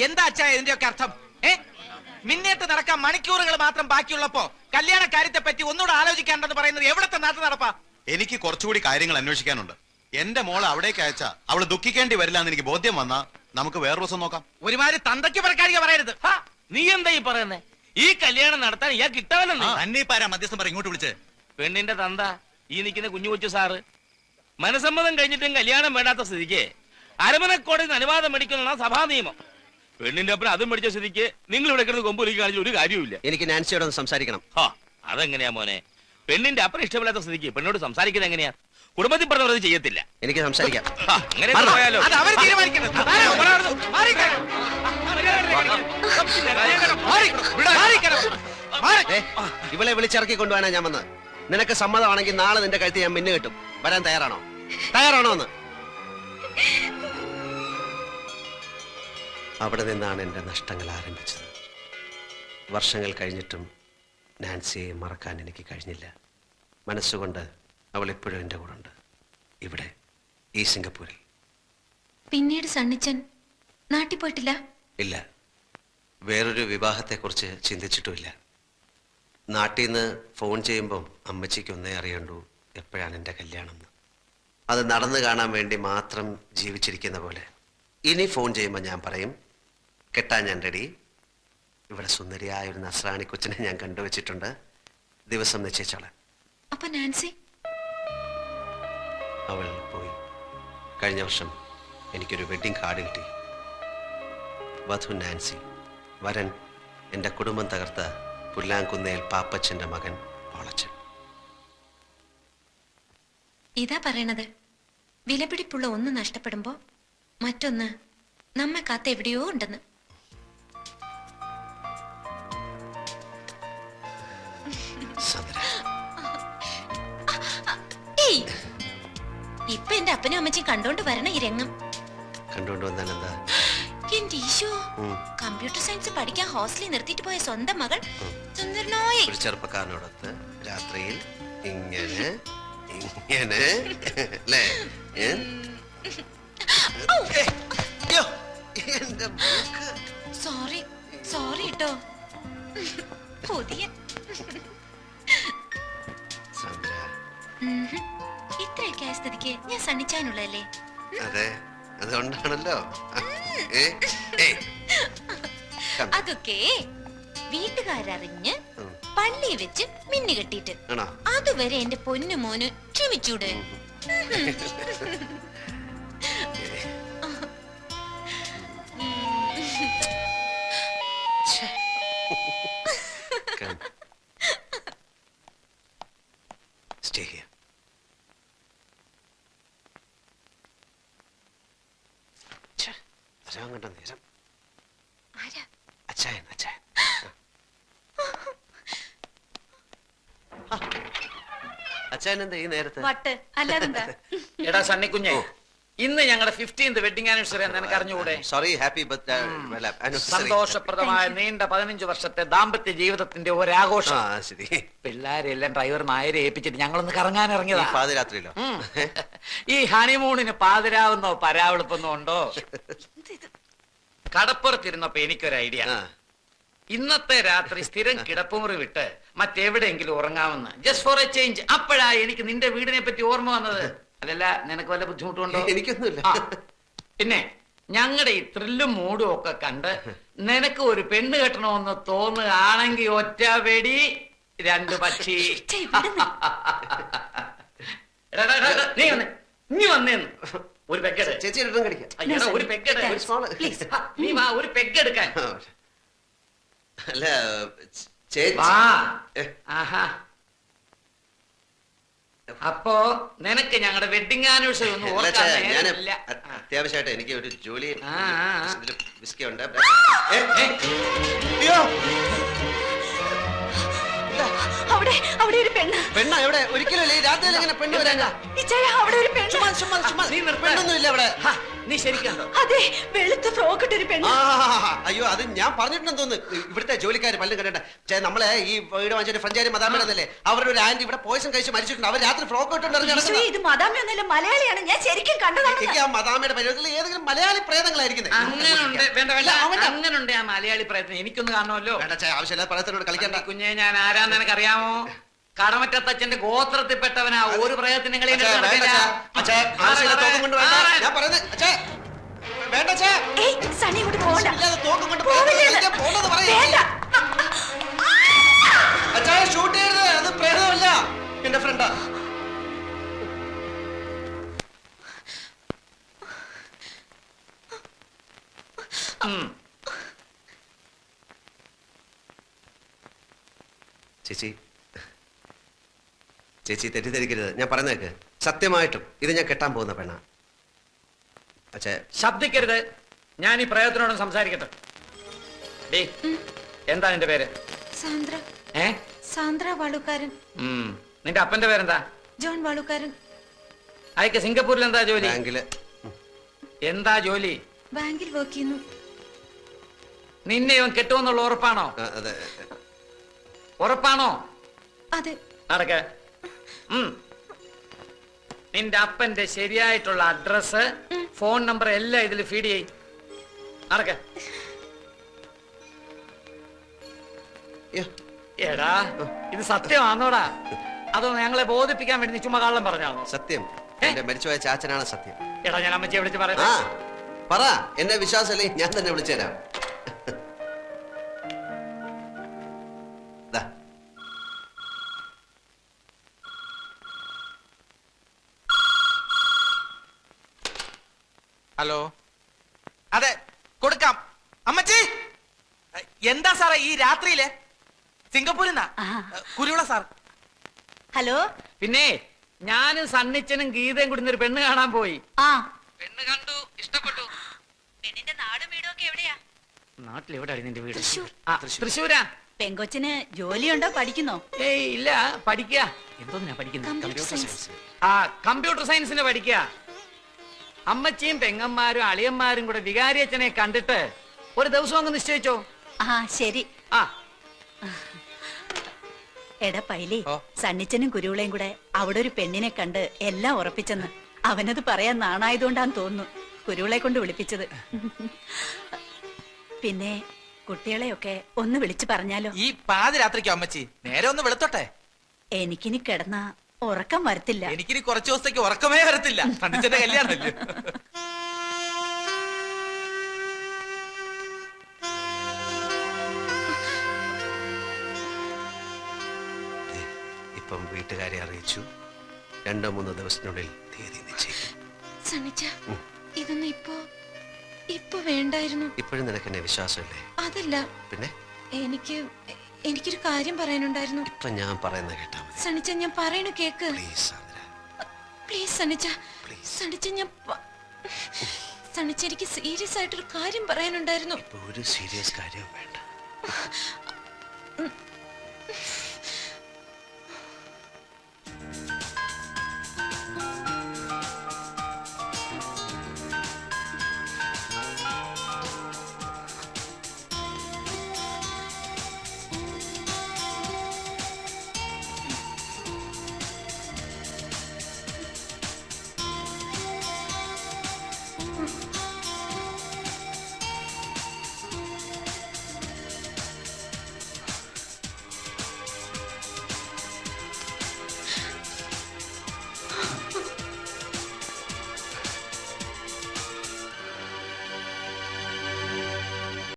എന്താ അച്ഛാ ഇതിന്റെയൊക്കെ അർത്ഥം? മിന്നേറ്റ് നടക്കാൻ മണിക്കൂറുകൾ മാത്രം ബാക്കിയുള്ളപ്പോ കല്യാണ കാര്യത്തെ പറ്റി ഒന്നുകൂടെ ആലോചിക്കാണ്ടെന്ന് പറയുന്നത് എവിടത്തെ നാട്ടു നടപ്പാ? എനിക്ക് കുറച്ചുകൂടി കാര്യങ്ങൾ അന്വേഷിക്കാനുണ്ട്. എന്റെ മോളെ അവിടേക്ക് അയച്ചാ അവള് ദുഃഖിക്കേണ്ടി വരില്ല എന്ന് എനിക്ക് ബോധ്യം വന്നാ നമുക്ക് വേറെ ദിവസം നോക്കാം. ഒരുമാതിരി തന്തയ്ക്ക് പറക്കാരിക പറയരുത്. നീ എന്താ ഈ പറയുന്നേ? ഈ കല്യാണം നടത്താൻ ഇയാൾ കിട്ടാവല്ലെന്ന് അന്നീപ്പാരാ മധ്യസ്ഥം പറ ഇങ്ങോട്ട് വിളിച്ച്. പെണ്ണിന്റെ തന്ത ഈ നിൽക്കുന്ന കുഞ്ഞു കൊച്ചു സാറ് മനസമ്മതം കഴിഞ്ഞിട്ടും കല്യാണം വേണ്ടാത്ത സ്ഥിതിക്ക് അരമനക്കോടതിന് അനുവാദം മേടിക്കുന്ന സഭാ നിയമം. പെണ്ണിന്റെ ഒപ്പം അതും മേടിച്ച സ്ഥിതിക്ക് നിങ്ങൾ ഇവിടെ കിടന്ന് കൊമ്പൊലിക്ക് കാണിച്ച ഒരു കാര്യമില്ല. എനിക്ക് നാൻസിയോട് ഒന്ന് സംസാരിക്കണം. അതെങ്ങനെയാ മോനെ? പെണ്ണിന്റെ അപ്പൻ ഇഷ്ടമില്ലാത്ത സ്ഥിതിക്ക് പെണ്ണോട് സംസാരിക്കുന്നത് എങ്ങനെയാ? കുടുംബത്തിൽ പറഞ്ഞത് ചെയ്യത്തില്ല. എനിക്ക് സംസാരിക്കാം. അങ്ങനെ പോയാലോ? ഇവളെ വിളിച്ചിറക്കി കൊണ്ടുപോകാനാ ഞാൻ വന്നത്. നിനക്ക് സമ്മതമാണെങ്കിൽ നാളെ നിന്റെ കഴുത്ത് ഞാൻ മിന്നു കിട്ടും. വരാൻ തയ്യാറാണോ? തയ്യാറാണോ എന്ന്? അവിടെ നിന്നാണ് എന്റെ നഷ്ടങ്ങൾ ആരംഭിച്ചത്. വർഷങ്ങൾ കഴിഞ്ഞിട്ടും നാൻസിയെ മറക്കാൻ എനിക്ക് കഴിഞ്ഞില്ല. മനസ്സുകൊണ്ട് അവൾ എപ്പോഴും എൻ്റെ കൂടെ ഉണ്ട്. ഇവിടെ ഈ സിംഗപ്പൂരിൽ. പിന്നീട് സണ്ണിച്ചൻ നാട്ടിൽ പോയിട്ടില്ല? ഇല്ല, വേറൊരു വിവാഹത്തെക്കുറിച്ച് ചിന്തിച്ചിട്ടുമില്ല. നാട്ടിൽ നിന്ന് ഫോൺ ചെയ്യുമ്പം അമ്മച്ചിക്ക് ഒന്നേ അറിയണ്ടൂ, എപ്പോഴാണ് എൻ്റെ കല്യാണം എന്ന്. അത് നടന്നു കാണാൻ വേണ്ടി മാത്രം ജീവിച്ചിരിക്കുന്ന പോലെ. ഇനി ഫോൺ ചെയ്യുമ്പോൾ ഞാൻ പറയും, കെട്ടാൻ ഞാൻ റെഡി. ഇവിടെ സുന്ദരിയായ ഒരു നസ്രാണി കൊച്ചിനെ ഞാൻ കണ്ടുവച്ചിട്ടുണ്ട്, ദിവസം നിശ്ചയിച്ചോളാം. അപ്പൊ നാൻസി? അവൾ പോയി. കഴിഞ്ഞ വർഷം എനിക്കൊരു വെഡിങ് കാർഡ് കിട്ടി. വധു നാൻസി, വരൻ എൻ്റെ കുടുംബം തകർത്ത പുല്ലാങ്കുന്നേൽ പാപ്പച്ചൻ്റെ മകൻ പോളച്ചൻ. ഇതാ പറയണത്, വിലപിടിപ്പുള്ള ഒന്ന് നഷ്ടപ്പെടുമ്പോ മറ്റൊന്ന് നമ്മെ കാത്ത് എവിടെയോ ഉണ്ടെന്ന്. ഇപ്പൊ എന്റെ അപ്പനും അമ്മച്ചും കണ്ടോണ്ട് വരണ ഈ രംഗം. കണ്ടോണ്ട് വന്നാൽ എന്താ? എന്റെ ഈശോ, കമ്പ്യൂട്ടർ സയൻസ് പഠിക്കാൻ ഹോസ്റ്റലിൽ നിർത്തിയിട്ട് പോയ സ്വന്തം മകൾ സുന്ദരനായി ഒരു ചെറുപ്പക്കാരനോടൊത്ത് രാത്രിയിൽ ഇങ്ങനെ ഇങ്ങനെ അല്ലേ? സോറി സോറി കേട്ടോ. പുതിയ ഇത്രയൊക്കെ ആയ സ്ഥിതിക്ക് ഞാൻ സണ്ണിച്ചാനുള്ളതല്ലേ? അതെ, അതുകൊണ്ടാണല്ലോ. അതൊക്കെ വീട്ടുകാരറിഞ്ഞ് പള്ളി വെച്ച് മിന്നി കെട്ടിട്ട് അതുവരെ എന്റെ പൊന്നു മോന് ക്ഷമിച്ചൂടെ? Stay here. കണ്ട നേരം അച്ചായൻ അച്ചായൻ അച്ചായൻ എന്താ ഈ നേരത്തെ? എടാ സണ്ണിക്കുഞ്ഞെ, ഇന്ന് ഞങ്ങളുടെ 15th വെഡിങ് ആനിവേഴ്സറി എന്ന് എനിക്ക് അറിഞ്ഞുകൂടെ? സോറി, ഹാപ്പി സന്തോഷപ്രദമായ നീണ്ട 15 വർഷത്തെ ദാമ്പത്യ ജീവിതത്തിന്റെ ഒരാഘോഷം. ശരി. പിള്ളേരെല്ലാം ഡ്രൈവർ നായരെ ഏൽപ്പിച്ചിട്ട് ഞങ്ങളൊന്ന് കറങ്ങാൻ ഇറങ്ങിയതാ. പാതിരാത്രിയിലോ? ഈ ഹണിമൂണിന് പാതിരാവുന്നോ പരാവെളുപ്പൊന്നോ ഉണ്ടോ? കടപ്പുറത്തിരുന്നപ്പോ എനിക്കൊരു ഐഡിയ. ഇന്നത്തെ രാത്രി സ്ഥിരം കിടപ്പുമുറി വിട്ട് മറ്റെവിടെയെങ്കിലും ഉറങ്ങാമെന്ന്, ജസ്റ്റ് ഫോർ എ ചേഞ്ച്. അപ്പോഴാ എനിക്ക് നിന്റെ വീടിനെ പറ്റി ഓർമ്മ വന്നത്. അതല്ല, നിനക്ക് വല്ല ബുദ്ധിമുട്ടുണ്ടോ? എനിക്കൊന്നുമില്ല. പിന്നെ ഞങ്ങളുടെ ഈ ത്രില്ലും മൂടും ഒക്കെ കണ്ട് നിനക്ക് ഒരു പെണ്ണ് കെട്ടണമെന്ന് തോന്നുകയാണെങ്കിൽ ഒറ്റ വെടി 2 പക്ഷി. നീ വന്നേ, നീ വന്നേന്ന് ഒരു പെഗ്ഗെട്. ചേച്ചി ഒരു പെഗ്ഗെട്. നീ വാ, ഒരു പെഗ്ഗെടുക്കാൻ. അല്ല ചേച്ചി. ആഹാ, അപ്പോ നിനക്ക് ഞങ്ങളുടെ വെഡിങ് ആനിവേഴ്സറി ഒന്നും ഓർക്കാനില്ല. അത്യാവശ്യമായിട്ട് എനിക്ക് ഒരു ജോലി വിസ്കി ഉണ്ട്. അവിടെ അവിടെ ഒരു പെണ്ണ്. പെണ്ണ എവിടെ? ഒരിക്കലും ഇല്ല. ഈ രാത്രിയിൽ എങ്ങനെ പെണ്ണ് വരാൻ? ഇച്ചായ അവിടെ ഒരു പെണ്ണ്. നീ നിർത്ത്. പെണ്ണൊന്നും ഇല്ല അവിടെ. ഹാ, നീ ശരിക്കുണ്ടോ? അതെ, വെളുത്ത ഫ്രോക്ക് ഇട്ടൊരു പെണ്ണ്. അയ്യോ, അത് ഞാൻ പറഞ്ഞിട്ടുണ്ടെന്ന് തോന്നുന്നു. ഇവിടുത്തെ ജോലിക്കാർ പലരും കണ്ടിട്ട് നമ്മളെ ഈ വീട് വാങ്ങിച്ച ഫ്രഞ്ചാരി മദാമേനല്ലേ, അവരുടെ ഒരു ആന്റി ഇവിടെ പോയിസൺ കഴിച്ച് മരിച്ചിട്ടുണ്ട്. അവർ രാത്രി ഫ്രോക്ക് ഇട്ടുണ്ട്. ഇത് മദാമയൊന്നുമല്ല, മലയാളിയാണ്. ഞാൻ ശരിക്കും കണ്ടതാണ്. എനിക്ക് ആ മദാമയുടെ പരിപാടിയിൽ ഏതെങ്കിലും മലയാളി പ്രേതങ്ങളായിരിക്കുന്നത്. അങ്ങനുണ്ട്. വേണ്ട വേണ്ട, അങ്ങനുണ്ട് ആ മലയാളി പ്രയത്നം. എനിക്കൊന്ന് കാണണമല്ലോ. ആവശ്യമില്ല പ്രേതത്തിനോട് കളിക്കണ്ട. കുഞ്ഞെ, ഞാൻ ആരാന്ന് നിനക്കറിയാമോ? കടമറ്റത്തച്ഛന്റെ ഗോത്രത്തിൽപ്പെട്ടവനാ. ഒരു പ്രയത്നം കളി സണി കൊണ്ട് പോകണ്ട. ഷൂട്ട് ചെയ്യരുത്, അത് പ്രേതമല്ല, എന്റെ ഫ്രണ്ടാ. ചേച്ചി ചേച്ചി തെറ്റിദ്ധരിക്കരുത്, ഞാൻ പറഞ്ഞേക്ക്. സത്യമായിട്ടും ഇത് ഞാൻ കെട്ടാൻ പോകുന്ന പെണ്ണാ. അച്ഛേ, ശബ്ദിക്കരുത്. ഞാൻ ഈ പ്രയത്നോടും സംസാരിക്കട്ടെ. ഡേ, എന്താ നിന്റെ പേര്? സാന്ദ്ര. സാന്ദ്ര വാളുക്കാരൻ. നിന്റെ അപ്പന്റെ പേരെന്താ? ജോൺ വാളുക്കാരൻ. അയക്ക് സിംഗപ്പൂരിൽ എന്താ ജോലി? ബാങ്കില്. എന്താ ജോലി? ബാങ്കിൽ വർക്ക് ചെയ്യുന്നു. നിന്നെ ഇവൻ കെട്ടുമെന്നുള്ള ഉറപ്പാണോ? അതെ. ഉറപ്പാണോ? അതെ. നടക്ക. നിന്റെ അപ്പന്റെ ശരിയായിട്ടുള്ള അഡ്രസ്, ഫോൺ നമ്പർ എല്ലാം ഇതിൽ ഫീഡ് ചെയ്. നടക്ക. എടാ, ഇത് സത്യമാണോടാ? അതോ ഞങ്ങളെ ബോധിപ്പിക്കാൻ വേണ്ടി നീ ചുമ്മാ കള്ളം പറഞ്ഞാണോ? സത്യം. എന്റെ മരിച്ചുപോയ ചാച്ചനാണ് സത്യം. എടാ, ഞാൻ അമ്മച്ചിയെ വിളിച്ച് ആ പറയാം. പറ. എന്നെ വിശ്വാസമല്ലേ, ഞാൻ തന്നെ വിളിച്ചുതരാം. ഹലോ. അതെ, കൊടുക്കാം. അമ്മച്ചി, എന്താ സാറേ ഈ രാത്രിയിലെ? സിംഗപ്പൂരിൽ നിന്നാ, കുരുവിള സാർ. ഹലോ. പിന്നെ ഞാനും സണ്ണിച്ചനും ഗീതയും കൂടി ഒരു പെണ്ണ് കാണാൻ പോയി. പെണ്ണ് കണ്ടു, ഇഷ്ടപ്പെട്ടു. പെണ്ണിന്റെ നാടും വീടും ഒക്കെ എവിടെയാ? നാട്ടിൽ എവിടെയാണ് നിന്റെ വീട്? തൃശ്ശൂർ. തൃശ്ശൂരാ. പെങ്കൊച്ചിന് ജോലിയുണ്ടോ? പഠിക്കുന്നോ? ഏയ് ഇല്ല, പഠിക്കുക. എന്തോന്നാ പഠിക്കുന്നത്? കമ്പ്യൂട്ടർ സയൻസിന് പഠിക്കുക. അമ്മച്ചിയും പെങ്ങന്മാരും അളിയന്മാരും കൂടെ വികാരിയച്ഛനെ കണ്ടിട്ട് ഒരു ദിവസം അങ്ങ് നിശ്ചയിച്ചോ? ശരി. എടാ പൈലി, സണ്ണിച്ചനും കുരുവിളയും കൂടെ അവിടെ ഒരു പെണ്ണിനെ കണ്ട് എല്ലാം ഉറപ്പിച്ചെന്ന്. അവനത് പറയാൻ നാണായതുകൊണ്ടാന്ന് തോന്നുന്നു കുരുവിളെ കൊണ്ട് വിളിപ്പിച്ചത്. പിന്നെ കുട്ടികളെയൊക്കെ ഒന്ന് വിളിച്ചു പറഞ്ഞാലോ? ഈ പാതിരാത്രിക്കോ അമ്മച്ചി? നേരെ ഒന്ന് വെളുത്തോട്ടെ. എനിക്കിനി കിടന്ന ഉറക്കം വരത്തില്ല. എനിക്കിനി കുറച്ചു ദിവസത്തേക്ക് ഉറക്കമേ വരത്തില്ല. സണ്ണിച്ചന്റെ കല്യാണമല്ലേ. ഇപ്പം വീട്ടുകാരെ അറിയിച്ചു. 2-3 ദിവസത്തിനുള്ളിൽ തീയതി നിശ്ചയിക്കും. ഇതൊന്നും ഇപ്പൊ വേണ്ടായിരുന്നു. ഇപ്പോഴും നിനക്ക് എന്നെ വിശ്വാസമില്ലേ? അതല്ല, പിന്നെ എനിക്കൊരു കാര്യം പറയാനുണ്ടായിരുന്നു. ഇപ്പൊ ഞാൻ പറയുന്ന കേട്ടാ മതി. സണ്ണിച്ച, ഞാൻ പറയണു കേക്ക്. പ്ലീസ് സാന്ദ്ര, പ്ലീസ് സണ്ണിച്ച. പ്ലീസ്. സണ്ണിച്ച, എനിക്ക് സീരിയസ് ആയിട്ടൊരു കാര്യം പറയാനുണ്ടായിരുന്നു. ഇപ്പൊ ഒരു സീരിയസ് കാര്യം വേണ്ട.